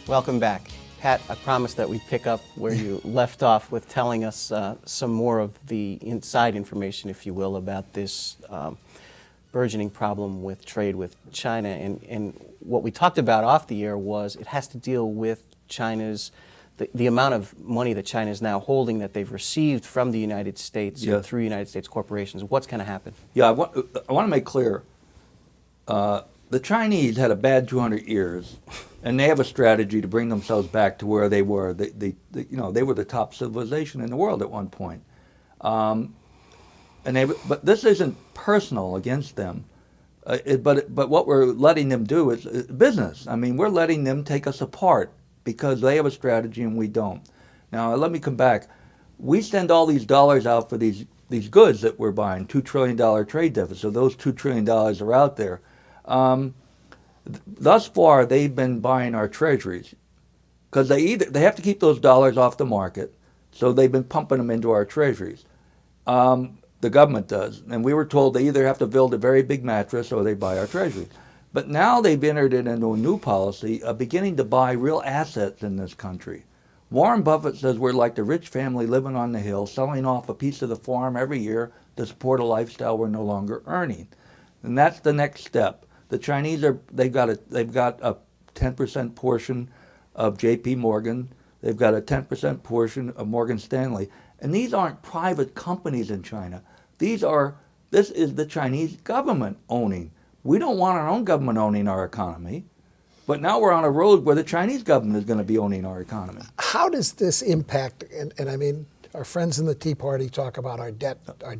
Welcome back. Pat, I promised that we'd pick up where you left off with telling us some more of the inside information, if you will, about this burgeoning problem with trade with China. And what we talked about off the air was it has to deal with China's, the amount of money that China is now holding that they've received from the United States and through United States corporations. What's going to happen? Yeah, I want to make clear, the Chinese had a bad 200 years, and they have a strategy to bring themselves back to where they were. They were the top civilization in the world at one point. But this isn't personal against them. But what we're letting them do is business. I mean, we're letting them take us apart because they have a strategy and we don't. Now, let me come back. We send all these dollars out for these goods that we're buying, $2 trillion trade deficit. So those $2 trillion are out there. Thus far, they've been buying our treasuries because they have to keep those dollars off the market, so they've been pumping them into our treasuries. The government does, and we were told they either have to build a very big mattress or they buy our treasuries. But now they've entered into a new policy of beginning to buy real assets in this country. Warren Buffett says we're like the rich family living on the hill, selling off a piece of the farm every year to support a lifestyle we're no longer earning, and that's the next step. The Chinese they've got a 10% portion of J.P. Morgan. They've got a 10% portion of Morgan Stanley. And these aren't private companies in China. This is the Chinese government owning. We don't want our own government owning our economy. But now we're on a road where the Chinese government is going to be owning our economy. How does this impact, and I mean, our friends in the Tea Party talk about our debt. Our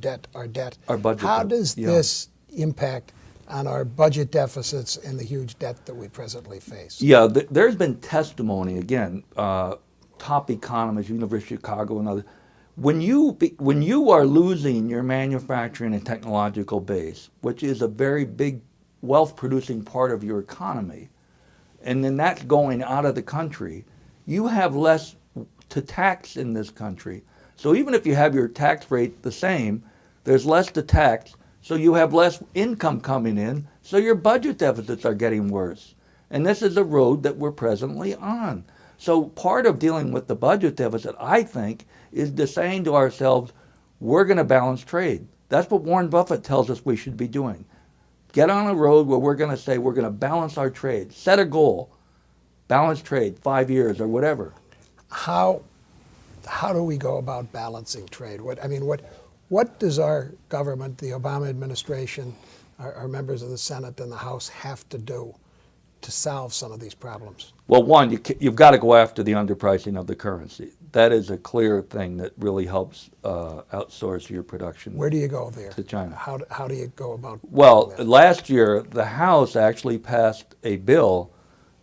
budget. How does this impact on our budget deficits and the huge debt that we presently face? Yeah, there's been testimony, again, top economists, University of Chicago and others. When you are losing your manufacturing and technological base, which is a very big wealth-producing part of your economy, and then that's going out of the country, you have less to tax in this country. So even if you have your tax rate the same, there's less to tax. So you have less income coming in, so your budget deficits are getting worse. And this is a road that we're presently on. So part of dealing with the budget deficit, I think, is to saying to ourselves, we're going to balance trade. That's what Warren Buffett tells us we should be doing. Get on a road where we're going to say we're going to balance our trade. Set a goal. Balance trade, 5 years or whatever. How do we go about balancing trade? What does our government, the Obama administration, our members of the Senate and the House have to do to solve some of these problems? Well, one, you've got to go after the underpricing of the currency. That is a clear thing that really helps outsource your production. Where do you go there? To China. How do you go about Well, last year, the House actually passed a bill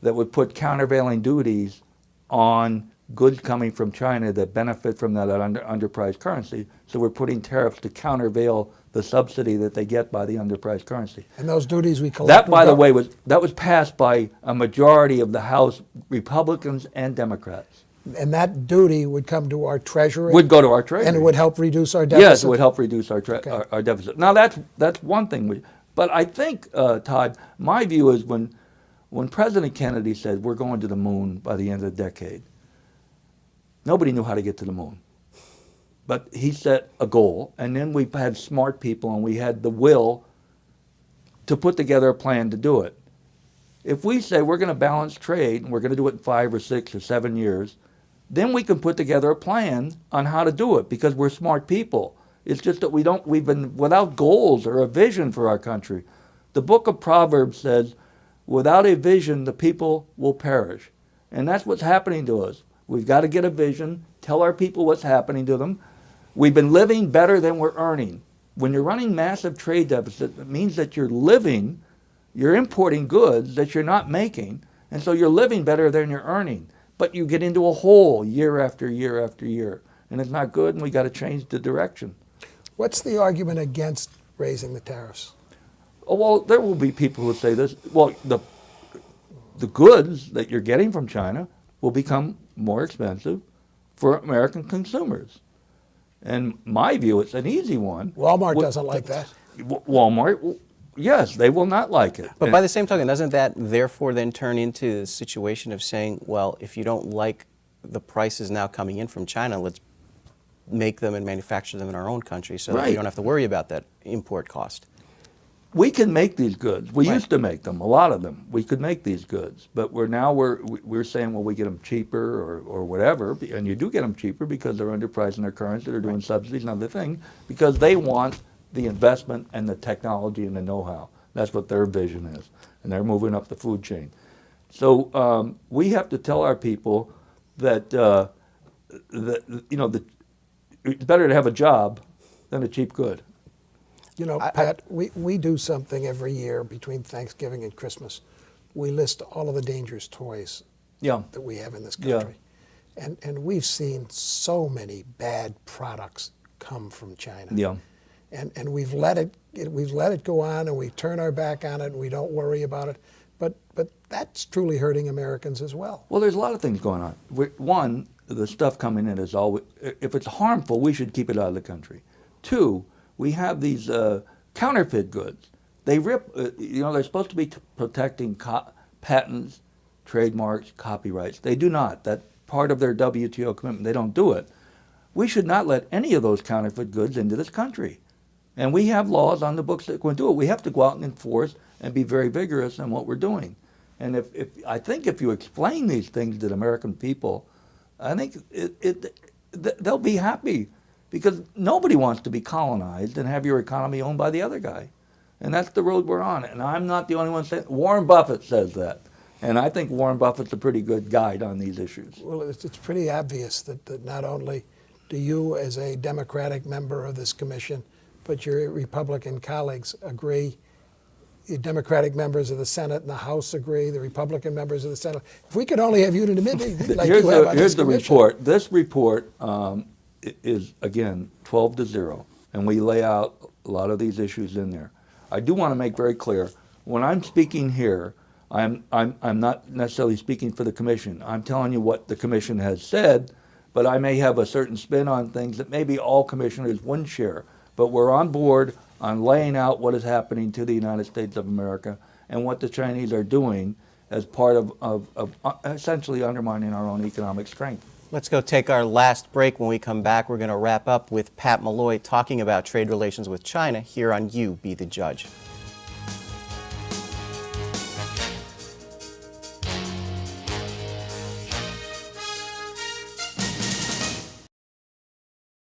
that would put countervailing duties on goods coming from China that benefit from that underpriced currency. So we're putting tariffs to countervail the subsidy that they get by the underpriced currency. And those duties we collect. That, by the way, was passed by a majority of the House Republicans and Democrats. And that duty would come to our Treasury? Would go to our Treasury. And it would help reduce our deficit? Yes, it would help reduce our deficit. Now, that's one thing. But I think, Todd, my view is when President Kennedy said we're going to the moon by the end of the decade, nobody knew how to get to the moon. But he set a goal, and then we had smart people and we had the will to put together a plan to do it. If we say we're going to balance trade and we're going to do it in 5 or 6 or 7 years, then we can put together a plan on how to do it because we're smart people. It's just that we've been without goals or a vision for our country. The book of Proverbs says, without a vision, the people will perish. And that's what's happening to us. We've got to get a vision, tell our people what's happening to them. We've been living better than we're earning. When you're running massive trade deficit, it means that you're importing goods that you're not making, and so you're living better than you're earning. But you get into a hole year after year after year, and it's not good, and we got to change the direction. What's the argument against raising the tariffs? Oh, well, there will be people who say this. Well, the goods that you're getting from China will become more expensive for American consumers. And my view, it's an easy one. Walmart doesn't like that. Walmart, yes, they will not like it. But by the same token, doesn't that therefore then turn into the situation of saying, well, if you don't like the prices now coming in from China, let's make them and manufacture them in our own country so that we Right. don't have to worry about that import cost? We can make these goods. We Right. used to make them, a lot of them. We could make these goods, but we're saying, well, we get them cheaper or whatever, and you do get them cheaper because they're underpriced in their currency, they're doing subsidies and other things, because they want the investment and the technology and the know-how. That's what their vision is, and they're moving up the food chain. So we have to tell our people that it's better to have a job than a cheap good. You know, Pat, we do something every year between Thanksgiving and Christmas. We list all of the dangerous toys Yeah. that we have in this Yeah. country. And we've seen so many bad products come from China. Yeah. And we've let it go on, and we turn our back on it, and we don't worry about it. But that's truly hurting Americans as well. Well, there's a lot of things going on. One, the stuff coming in is always, if it's harmful, we should keep it out of the country. Two, we have these counterfeit goods. They rip, they're supposed to be protecting patents, trademarks, copyrights. They do not. That's part of their WTO commitment. They don't do it. We should not let any of those counterfeit goods into this country. And we have laws on the books that can do it. We have to go out and enforce and be very vigorous in what we're doing. And I think if you explain these things to the American people, I think they'll be happy, because nobody wants to be colonized and have your economy owned by the other guy. And that's the road we're on. And I'm not the only one saying, Warren Buffett says that. And I think Warren Buffett's a pretty good guide on these issues. Well, it's pretty obvious that not only do you, as a Democratic member of this commission, but your Republican colleagues agree. The Democratic members of the Senate and the House agree. The Republican members of the Senate. If we could only have unanimity, like you have on this Here's the commission. report. This report is, again, 12-0, and we lay out a lot of these issues in there. I do want to make very clear, when I'm speaking here, I'm not necessarily speaking for the commission. I'm telling you what the commission has said, but I may have a certain spin on things that maybe all commissioners wouldn't share. But we're on board on laying out what is happening to the United States of America and what the Chinese are doing as part of essentially undermining our own economic strength. Let's go take our last break. When we come back, we're going to wrap up with Pat Mulloy talking about trade relations with China here on You Be the Judge.